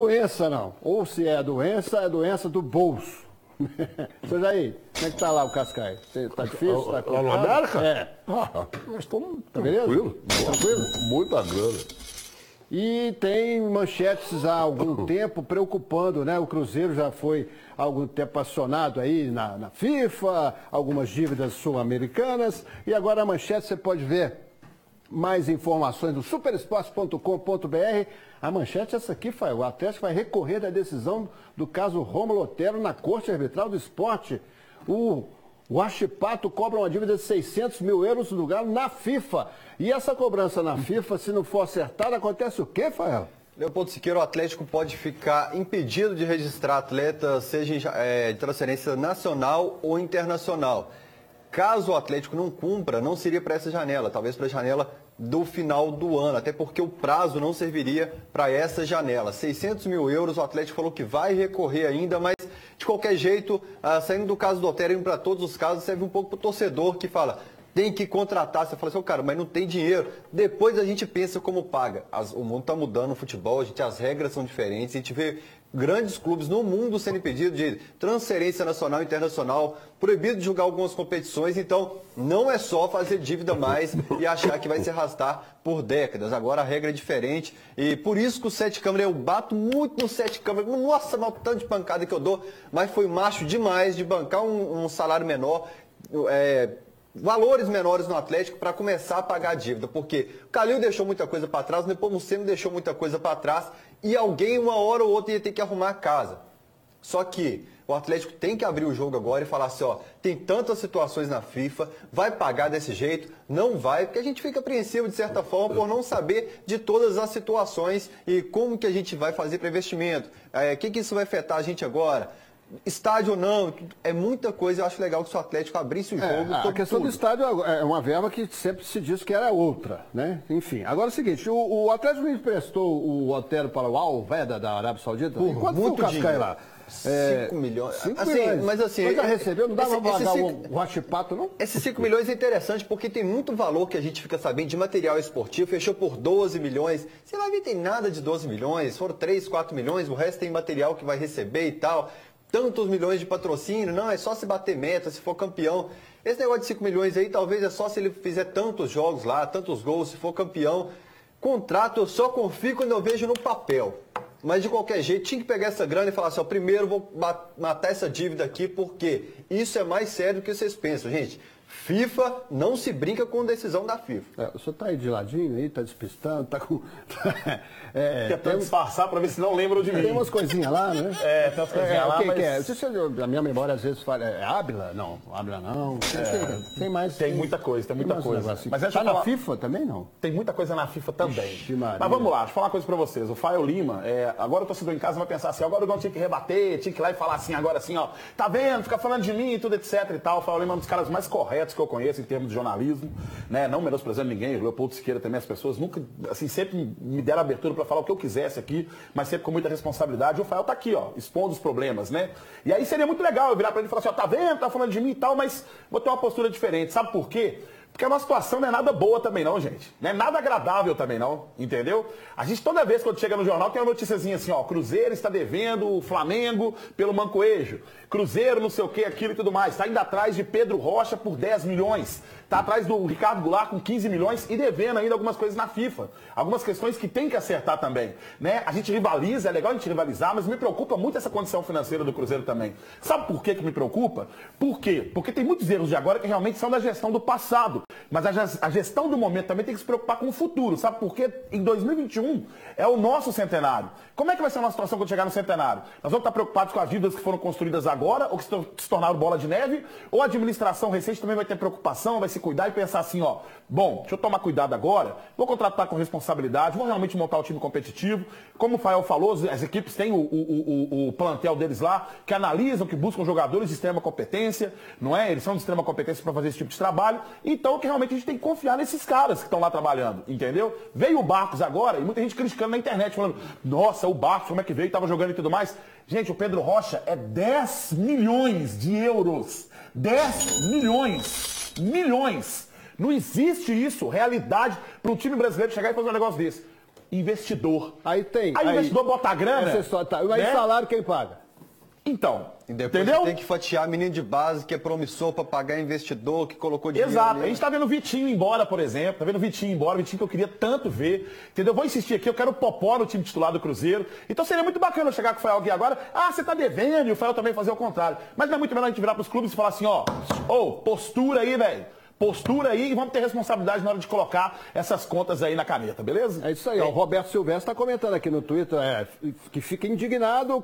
Doença não. Ou se é doença do bolso. Você aí, como é que tá lá o Cascais? Tá difícil? Tá Lá no América? É. Nós estamos Tá beleza? tranquilo. Tá tranquilo? Muita grana. E tem manchetes há algum tempo preocupando, né? O Cruzeiro já foi há algum tempo acionado aí na FIFA, algumas dívidas sul-americanas. E agora a manchete você pode ver mais informações no superesporte.com.br. A manchete é essa aqui, o Atlético vai recorrer da decisão do caso Rômulo Otero na Corte Arbitral do Esporte. O Huachipato cobra uma dívida de 600 mil euros do Galo na FIFA. E essa cobrança na FIFA, se não for acertada, acontece o quê, Fael? Leopoldo Siqueira, o Atlético pode ficar impedido de registrar atletas, seja de transferência nacional ou internacional. Caso o Atlético não cumpra, não seria para essa janela, talvez para a janela do final do ano, até porque o prazo não serviria para essa janela. 600 mil euros, o Atlético falou que vai recorrer ainda, mas de qualquer jeito, saindo do caso do Otero, indo para todos os casos, serve um pouco para o torcedor que fala, tem que contratar. Você fala assim, cara, mas não tem dinheiro. Depois a gente pensa como paga. O mundo está mudando no futebol, as regras são diferentes, a gente vê grandes clubes no mundo sendo impedidos de transferência nacional e internacional, proibido de jogar algumas competições, então não é só fazer dívida mais e achar que vai se arrastar por décadas. Agora a regra é diferente e por isso que o Sete Câmara, eu bato muito no Sete Câmara, nossa, mal tanto de pancada que eu dou, mas foi macho demais de bancar um salário menor, valores menores no Atlético para começar a pagar a dívida, porque o Calil deixou muita coisa para trás, o Nepomuceno deixou muita coisa para trás e alguém uma hora ou outra ia ter que arrumar a casa. Só que o Atlético tem que abrir o jogo agora e falar assim, ó, tem tantas situações na FIFA, vai pagar desse jeito? Não vai, porque a gente fica apreensivo de certa forma por não saber de todas as situações e como que a gente vai fazer para investimento. O que isso vai afetar a gente agora? Estádio ou não, é muita coisa. Eu acho legal que o Atlético abrisse o jogo. A questão do estádio é uma verba que sempre se disse que era outra, né? Enfim, agora é o seguinte, o Atlético me emprestou o Otero para o Al-Veda da Arábia Saudita. Quanto foi o Cascai lá? 5 milhões. 5 assim, milhões. Mas assim, você já recebeu? Não dava para pagar o Huachipato, não? Esses 5 milhões é interessante porque tem muito valor que a gente fica sabendo de material esportivo. Fechou por 12 milhões. Você vai ver, tem nada de 12 milhões. Foram 3, 4 milhões. O resto tem material que vai receber e tal. Tantos milhões de patrocínio, não, é só se bater meta, se for campeão. Esse negócio de 5 milhões aí, talvez é só se ele fizer tantos jogos lá, tantos gols, se for campeão. Contrato eu só confio quando eu vejo no papel. Mas de qualquer jeito, tinha que pegar essa grana e falar assim, ó, primeiro vou matar essa dívida aqui, porque isso é mais sério do que vocês pensam, gente. FIFA não se brinca com decisão da FIFA. O senhor tá aí de ladinho aí, tá despistando, tá com... Tentando disfarçar para ver se não lembram de mim. Tem umas coisinhas lá, né? Tem umas coisinhas lá, mas... que é? A minha memória às vezes fala, é Ábila? Não, Ábila não. Tem mais... Tem muita coisa, tem muita coisa. Mas tá na FIFA também, não? Tem muita coisa na FIFA também. Ixi, Maria. Mas vamos lá, deixa eu falar uma coisa pra vocês. O Fael Lima, agora o torcedor em casa vai pensar assim, agora o Gão tinha que rebater, tinha que ir lá e falar assim, agora assim, ó, tá vendo, fica falando de mim e tudo, etc e tal. O Fael Lima é um dos caras mais corretos que eu conheço em termos de jornalismo, né? Não menosprezando ninguém, o Leopoldo Siqueira também, as pessoas nunca, assim, sempre me deram abertura para falar o que eu quisesse aqui, mas sempre com muita responsabilidade. O Fael tá aqui, ó, expondo os problemas, né? E aí seria muito legal eu virar para ele e falar assim, ó, tá vendo, tá falando de mim e tal, mas vou ter uma postura diferente, sabe por quê? Porque a nossa situação não é nada boa também não, gente. Não é nada agradável também não, entendeu? A gente toda vez quando chega no jornal tem uma noticiazinha assim, ó, Cruzeiro está devendo o Flamengo pelo Mancoejo. Cruzeiro não sei o que, aquilo e tudo mais. Está indo atrás de Pedro Rocha por 10 milhões. Está atrás do Ricardo Goulart com 15 milhões e devendo ainda algumas coisas na FIFA. Algumas questões que tem que acertar também, né? A gente rivaliza, é legal a gente rivalizar, mas me preocupa muito essa condição financeira do Cruzeiro também. Sabe por que me preocupa? Por quê? Porque tem muitos erros de agora que realmente são da gestão do passado. Mas a gestão do momento também tem que se preocupar com o futuro. Sabe por quê? Em 2021 é o nosso centenário. Como é que vai ser a nossa situação quando chegar no centenário? Nós vamos estar preocupados com as dívidas que foram construídas agora, ou que se tornaram bola de neve, ou a administração recente também vai ter preocupação, vai se cuidar e pensar assim, ó, bom, deixa eu tomar cuidado agora, vou contratar com responsabilidade, vou realmente montar um time competitivo. Como o Fael falou, as equipes têm o plantel deles lá, que analisam, que buscam jogadores de extrema competência, não é? Eles são de extrema competência para fazer esse tipo de trabalho, então que realmente a gente tem que confiar nesses caras que estão lá trabalhando, entendeu? Veio o Barcos agora, e muita gente criticando na internet, falando, nossa, o Barcos, como é que veio, estava jogando e tudo mais. Gente, o Pedro Rocha é 10 milhões de euros. 10 milhões. Milhões. Não existe isso, realidade, para um time brasileiro chegar e fazer um negócio desse. investidor. Aí tem. Aí o investidor bota a grana. Essa história, tá. Mas né? salário quem paga? Então, E depois entendeu? você tem que fatiar menino de base que é promissor para pagar investidor, que colocou dinheiro. Exato. ali. A gente tá vendo o Vitinho embora, por exemplo. Tá vendo o Vitinho embora, o Vitinho que eu queria tanto ver. Entendeu? Vou insistir aqui, eu quero o Popó no time titular do Cruzeiro. Então seria muito bacana eu chegar com o Fael aqui agora. Ah, você tá devendo, e o Fael também fazer o contrário. Mas não é muito melhor a gente virar pros clubes e falar assim, ó, postura aí, velho. Postura aí e vamos ter responsabilidade na hora de colocar essas contas aí na caneta, beleza? É isso aí, ó. O Roberto Silvestre está comentando aqui no Twitter que fica indignado